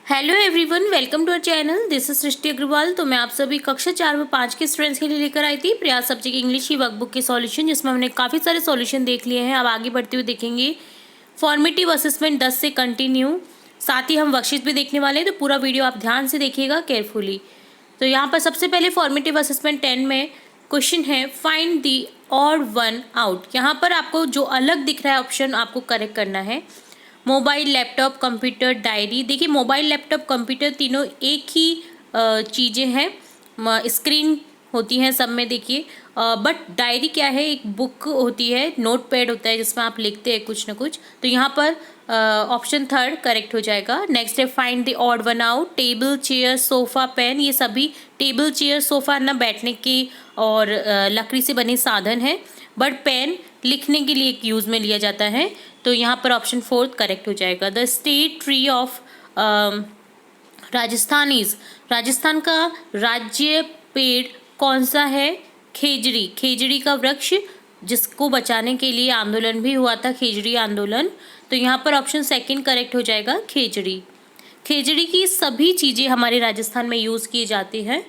Hello everyone, welcome to our channel. This is Srishti Agarwal. तो मैं आप सभी कक्षा 4 व 5 के स्टूडेंट्स के लिए लेकर आई थी प्रयास सब्जेक्ट इंग्लिश की वर्कबुक के सॉल्यूशन, जिसमें हमने काफ़ी सारे सॉल्यूशन देख लिए हैं। अब आगे बढ़ते हुए देखेंगे फॉर्मेटिव असेसमेंट 10 से कंटिन्यू। साथ ही हम वर्कशीट भी देखने वाले हैं, तो पूरा वीडियो आप ध्यान से देखिएगा केयरफुली। तो यहाँ पर सबसे पहले फॉर्मेटिव असेसमेंट 10 में क्वेश्चन है find the odd one out. यहाँ पर आपको जो अलग दिख रहा है ऑप्शन आपको करेक्ट करना है। Mobile, laptop, computer, diary. देखिए मोबाइल, लैपटॉप, कंप्यूटर तीनों एक ही चीज़ें हैं, स्क्रीन होती हैं सब में देखिए। बट डायरी क्या है, एक बुक होती है, नोट पैड होता है जिसमें आप लिखते हैं कुछ ना कुछ। तो यहाँ पर ऑप्शन थर्ड करेक्ट हो जाएगा। नेक्स्ट है find the odd one out. Table, chair, sofa, pen, ये सभी टेबल, चेयर, सोफ़ा ना बैठने की और लकड़ी से बने साधन है, बट पेन लिखने के लिए यूज़ में लिया जाता है। तो यहाँ पर ऑप्शन फोर्थ करेक्ट हो जाएगा। The state tree of Rajasthan is. Rajasthan का राज्य पेड़ कौन सा है? खेजड़ी। खेजड़ी का वृक्ष, जिसको बचाने के लिए आंदोलन भी हुआ था, खेजड़ी आंदोलन। तो यहाँ पर ऑप्शन सेकंड करेक्ट हो जाएगा, खेजड़ी। खेजड़ी की सभी चीज़ें हमारे राजस्थान में यूज़ किए जाते हैं।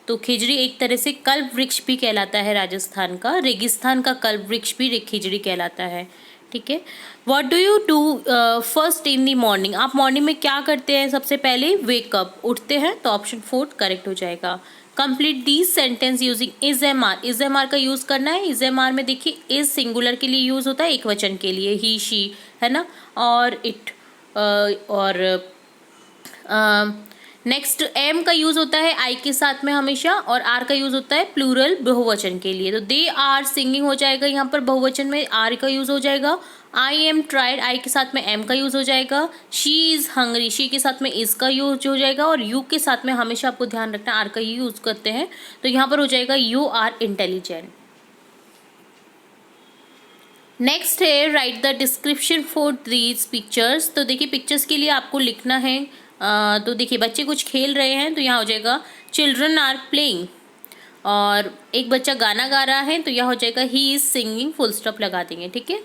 तो खेजड़ी एक तरह से कल्प वृक्ष भी कहलाता है राजस्थान का। रेगिस्तान का कल्प वृक्ष भी खेजड़ी कहलाता है। ठीक है। What do you do first in the morning. आप मॉर्निंग में क्या करते हैं? सबसे पहले वेकअप, उठते हैं। तो ऑप्शन फोर्थ करेक्ट हो जाएगा। Complete the sentence using is am are. Is am are का यूज़ करना है। इज एम आर में देखिए इज सिंगुलर के लिए यूज़ होता है, एक वचन के लिए ही, शी, है ना, और इट, और नेक्स्ट एम का यूज़ होता है आई के साथ में हमेशा, और आर का यूज़ होता है प्लूरल बहुवचन के लिए। तो दे आर सिंगिंग हो जाएगा, यहाँ पर बहुवचन में आर का यूज़ हो जाएगा। आई एम ट्राइड, आई के साथ में एम का यूज़ हो जाएगा। शी इज़ हंग्री, शी के साथ में इज़ का यूज हो जाएगा, और यू के साथ में हमेशा आपको ध्यान रखना आर का ही यूज़ करते हैं। तो यहाँ पर हो जाएगा यू आर इंटेलिजेंट। नेक्स्ट है right the description for these pictures. तो देखिए पिक्चर्स के लिए आपको लिखना है। तो देखिए बच्चे कुछ खेल रहे हैं, तो यहाँ हो जाएगा चिल्ड्रन आर प्लेइंग। और एक बच्चा गाना गा रहा है, तो यहाँ हो जाएगा he is singing, full stop लगा देंगे। ठीक है।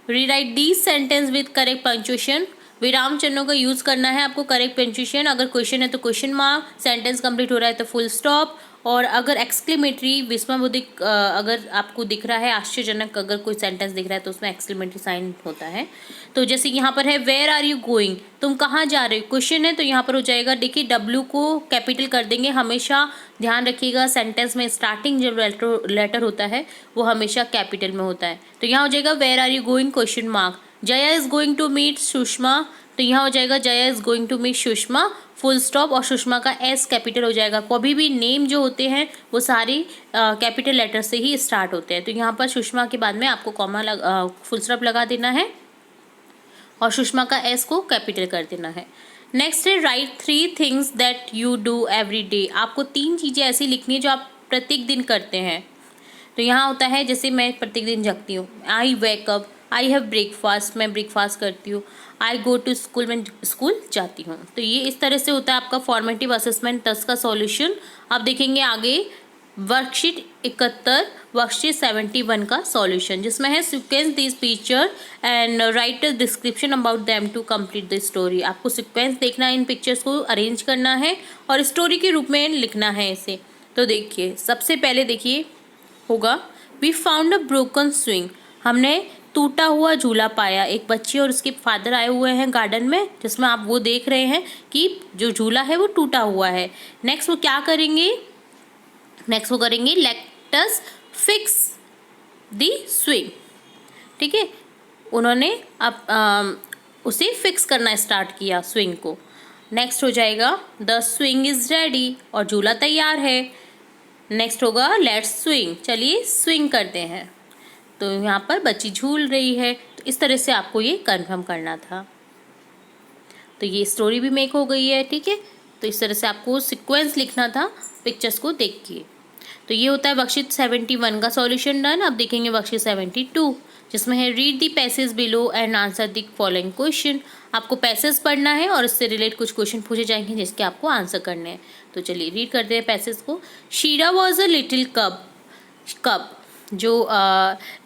Rewrite the sentence with correct punctuation. विराम चिन्हों का यूज़ करना है आपको, करेक्ट पंक्चुएशन। अगर क्वेश्चन है तो क्वेश्चन मार्क, सेंटेंस कंप्लीट हो रहा है तो फुल स्टॉप, और अगर एक्सक्लेमेटरी विस्मयबोधिक अगर आपको दिख रहा है, आश्चर्यजनक अगर कोई सेंटेंस दिख रहा है तो उसमें एक्सक्लेमेटरी साइन होता है। तो जैसे यहाँ पर है वेयर आर यू गोइंग, तुम कहाँ जा रहे हो, क्वेश्चन है, तो यहाँ पर हो जाएगा देखिए डब्ल्यू को कैपिटल कर देंगे। हमेशा ध्यान रखिएगा सेंटेंस में स्टार्टिंग जो लेटर होता है वो हमेशा कैपिटल में होता है। तो यहाँ हो जाएगा where are you going, question mark. Jaya is going to meet Sushma, तो यहाँ हो जाएगा Jaya is going to meet Sushma, full stop, और सुषमा का एस कैपिटल हो जाएगा। कभी भी नेम जो होते हैं वो सारी कैपिटल लेटर से ही स्टार्ट होते हैं। तो यहाँ पर सुषमा के बाद में आपको कॉमा फुल स्टॉप लगा देना है, और सुषमा का एस को कैपिटल कर देना है। नेक्स्ट है right 3 things that you do every day. आपको 3 चीज़ें ऐसी लिखनी है जो आप प्रत्येक दिन करते हैं। तो यहाँ होता है जैसे मैं प्रत्येक दिन जगती हूँ, I wake up, I have breakfast, मैं ब्रेकफास्ट करती हूँ, आई गो टू स्कूल, मैं स्कूल जाती हूँ। तो ये इस तरह से होता है आपका फॉर्मेटिव असेसमेंट 10 का सॉल्यूशन। आप देखेंगे आगे वर्कशीट 71, वर्कशीट 71 का सॉल्यूशन, जिसमें है sequence this picture and write a description about them to complete the story. आपको सिक्वेंस देखना है, इन पिक्चर्स को अरेंज करना है और स्टोरी के रूप में लिखना है इसे। तो देखिए सबसे पहले देखिए होगा we found a broken swing, हमने टूटा हुआ झूला पाया। एक बच्ची और उसके फादर आए हुए हैं गार्डन में, जिसमें आप वो देख रहे हैं कि जो झूला है वो टूटा हुआ है। नेक्स्ट वो क्या करेंगे? नेक्स्ट वो करेंगे लेट अस फिक्स दी स्विंग। ठीक है, उन्होंने अब उसे फिक्स करना स्टार्ट किया स्विंग को। नेक्स्ट हो जाएगा द स्विंग इज रेडी, और झूला तैयार है। नेक्स्ट होगा लेट्स स्विंग, चलिए स्विंग करते हैं। तो यहाँ पर बच्ची झूल रही है। तो इस तरह से आपको ये कंफर्म करना था। तो ये स्टोरी भी मेक हो गई है। ठीक है, तो इस तरह से आपको सीक्वेंस लिखना था पिक्चर्स को देख के। तो ये होता है वर्कशीट 71 का सॉल्यूशन डन। अब देखेंगे वर्कशीट 72, जिसमें है read the passage below and answer the following question. आपको पैसेज पढ़ना है और इससे रिलेट कुछ क्वेश्चन पूछे जाएंगे जिसके आपको आंसर करने हैं। तो चलिए रीड करते हैं पैसेज को। शीरा वॉज अ लिटिल कब, जो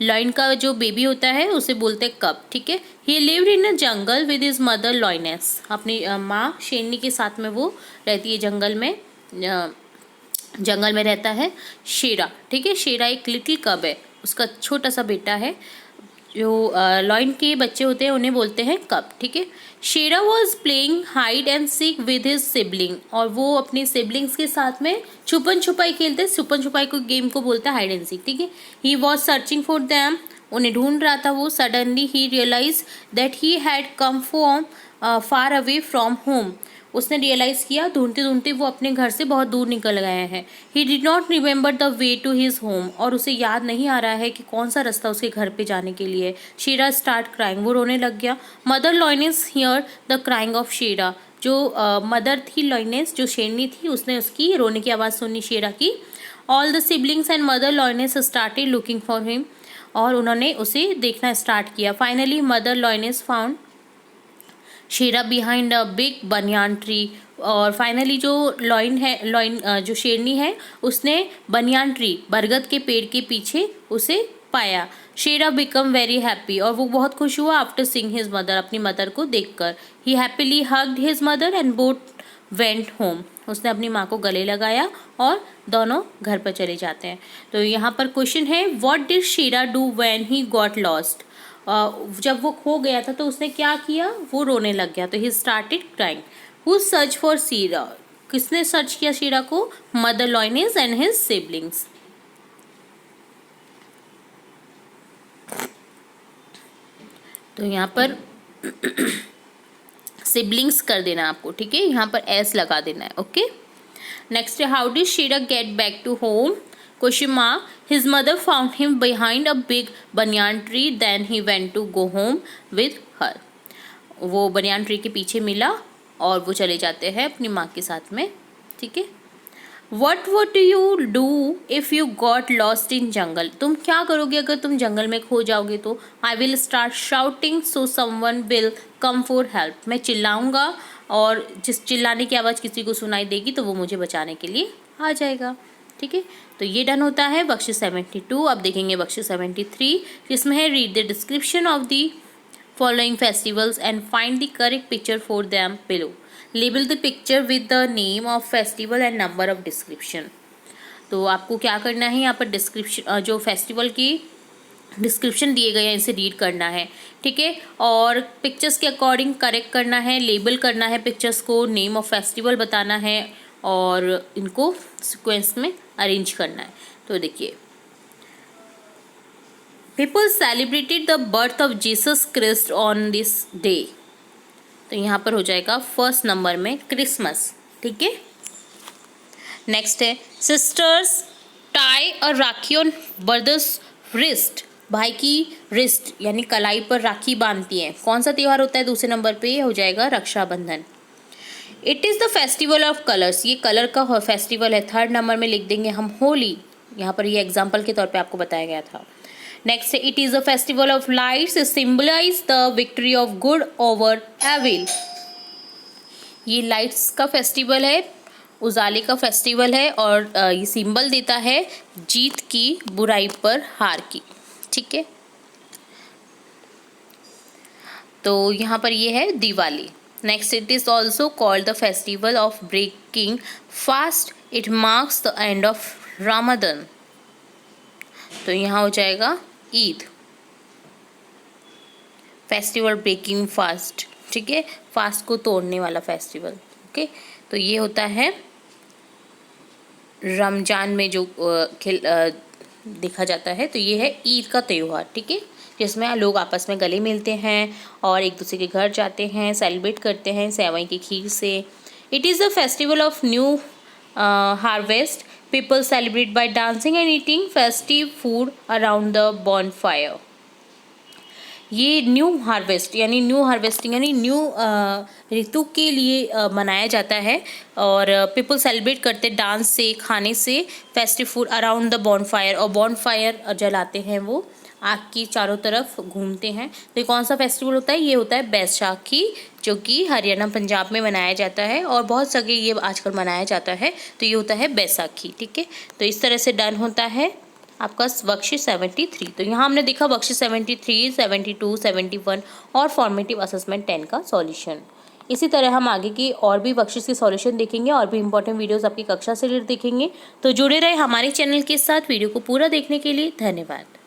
लॉइन का जो बेबी होता है उसे बोलते हैं कब, ठीक है। He lived in a jungle with his mother lioness, अपनी माँ शेरनी के साथ में वो रहती है जंगल में। जंगल में रहता है शेरा, ठीक है। शेरा एक लिटिल कब है, उसका छोटा सा बेटा है। जो लॉइन के बच्चे होते हैं उन्हें बोलते हैं कब, ठीक है। Shera was playing hide and seek with his sibling, और वो अपने सिबलिंग्स के साथ में छुपन छुपाई खेलते हैं। छुपन छुपाई को गेम को बोलता है हाइड एंड सीक, ठीक है। He was searching for them, उन्हें ढूंढ रहा था वो। Suddenly he realise that he had come from far away from home, उसने रियलाइज़ किया ढूंढते ढूंढते वो अपने घर से बहुत दूर निकल गए हैं। He did not remember the way to his home, और उसे याद नहीं आ रहा है कि कौन सा रास्ता उसके घर पे जाने के लिए। शेरा स्टार्ट क्राइंग, वो रोने लग गया। Mother lioness hear the crying of Shera, जो मदर थी लॉइनेस, जो शेरनी थी, उसने उसकी रोने की आवाज़ सुनी शेरा की। All the siblings and mother lioness started looking for him, और उन्होंने उसे देखना स्टार्ट किया। Finally mother lioness found Shera behind a big banyan tree, और फाइनली जो लॉइन जो शेरनी है उसने बनियान ट्री, बरगद के पेड़ के पीछे उसे पाया। शेरा बिकम वेरी हैप्पी, और वो बहुत खुश हुआ आफ्टर सीइंग हिज मदर, अपनी मदर को देखकर। He happily hugged his mother and both went home, उसने अपनी माँ को गले लगाया और दोनों घर पर चले जाते हैं। तो यहाँ पर क्वेश्चन है, what did Shera do when he got lost, जब वो खो गया था तो उसने क्या किया, वो रोने लग गया। तो he started crying. Who search for Shera, किसने सर्च किया शेरा को, mother lioness and his siblings. तो यहाँ पर सिबलिंग्स कर देना आपको, ठीक है, यहाँ पर एस लगा देना है, ओके। नेक्स्ट है, how did Shera get back to home, question mark. His mother found him behind a big banyan tree, then he went to go home with her, वो बनियान ट्री के पीछे मिला और वो चले जाते हैं अपनी माँ के साथ में, ठीक है। What what you do if you got lost in jungle, तुम क्या करोगे अगर तुम जंगल में खो जाओगे तो। I will start shouting so someone will come for help, मैं चिल्लाऊंगा और जिस चिल्लाने की आवाज़ किसी को सुनाई देगी तो वो मुझे बचाने के लिए आ जाएगा, ठीक है। तो ये डन होता है बख्शिश 72। अब देखेंगे बख्शिश 73, जिसमें है read the description of the following festivals and find the correct picture for them below. Label the picture with the name of festival and number of description. तो आपको क्या करना है, यहाँ पर डिस्क्रिप्शन जो फेस्टिवल की डिस्क्रिप्शन दिए गए हैं इसे रीड करना है, ठीक है, और पिक्चर्स के अकॉर्डिंग करेक्ट करना है, लेबल करना है पिक्चर्स को, नेम ऑफ फेस्टिवल बताना है और इनको सीक्वेंस में अरेंज करना है। तो देखिए, people celebrated the birth of Jesus Christ on this day, तो यहाँ पर हो जाएगा फर्स्ट नंबर में क्रिसमस, ठीक है। नेक्स्ट है, सिस्टर्स टाई और राखी ऑन ब्रदर्स रिस्ट, भाई की रिस्ट यानी कलाई पर राखी बांधती हैं। कौन सा त्यौहार होता है दूसरे नंबर पे, हो जाएगा Rakshabandhan. It is the festival of colours, ये कलर का फेस्टिवल है। थर्ड नंबर में लिख देंगे हम होली, यहाँ पर ये एग्जाम्पल के तौर पे आपको बताया गया था। नेक्स्ट है, it is the festival of lights, symbolise the victory of good over evil, ये लाइट्स का फेस्टिवल है, उजाले का फेस्टिवल है, और ये सिंबल देता है जीत की बुराई पर हार की, ठीक है। तो यहाँ पर ये है Diwali. Next, it is also called the festival of breaking fast, it marks the end of Ramadan, तो यहाँ हो जाएगा ईद, फेस्टिवल ब्रेकिंग फास्ट, ठीक है, फास्ट को तोड़ने वाला फेस्टिवल, ओके। तो ये होता है रमजान में जो देखा जाता है, तो ये है ईद का त्यौहार, ठीक है, जिसमें लोग आपस में गले मिलते हैं और एक दूसरे के घर जाते हैं, सेलिब्रेट करते हैं सेवई की खीर से। It is the festival of new harvest, people celebrate by dancing and eating festive food around the bonfire, ये न्यू हार्वेस्ट यानी न्यू हार्वेस्टिंग यानी न्यू ऋतु के लिए मनाया जाता है, और पीपल सेलिब्रेट करते डांस से, खाने से, festive food around the bonfire, और बॉनफायर जलाते हैं वो, आग की चारों तरफ घूमते हैं। तो ये कौन सा फेस्टिवल होता है, ये होता है बैसाखी, जो कि हरियाणा पंजाब में मनाया जाता है और बहुत जगह ये आजकल मनाया जाता है। तो ये होता है बैसाखी, ठीक है। तो इस तरह से डन होता है। आपका बख्शिश 73। तो यहाँ हमने देखा बख्शिश 73, 72, 71 और फॉर्मेटिव असेसमेंट 10 का सॉल्यूशन। इसी तरह हम आगे की और भी बख्शिश के सॉल्यूशन देखेंगे और भी इंपॉर्टेंट वीडियोस आपकी कक्षा से रिलेटेड देखेंगे। तो जुड़े रहे हमारे चैनल के साथ। वीडियो को पूरा देखने के लिए धन्यवाद।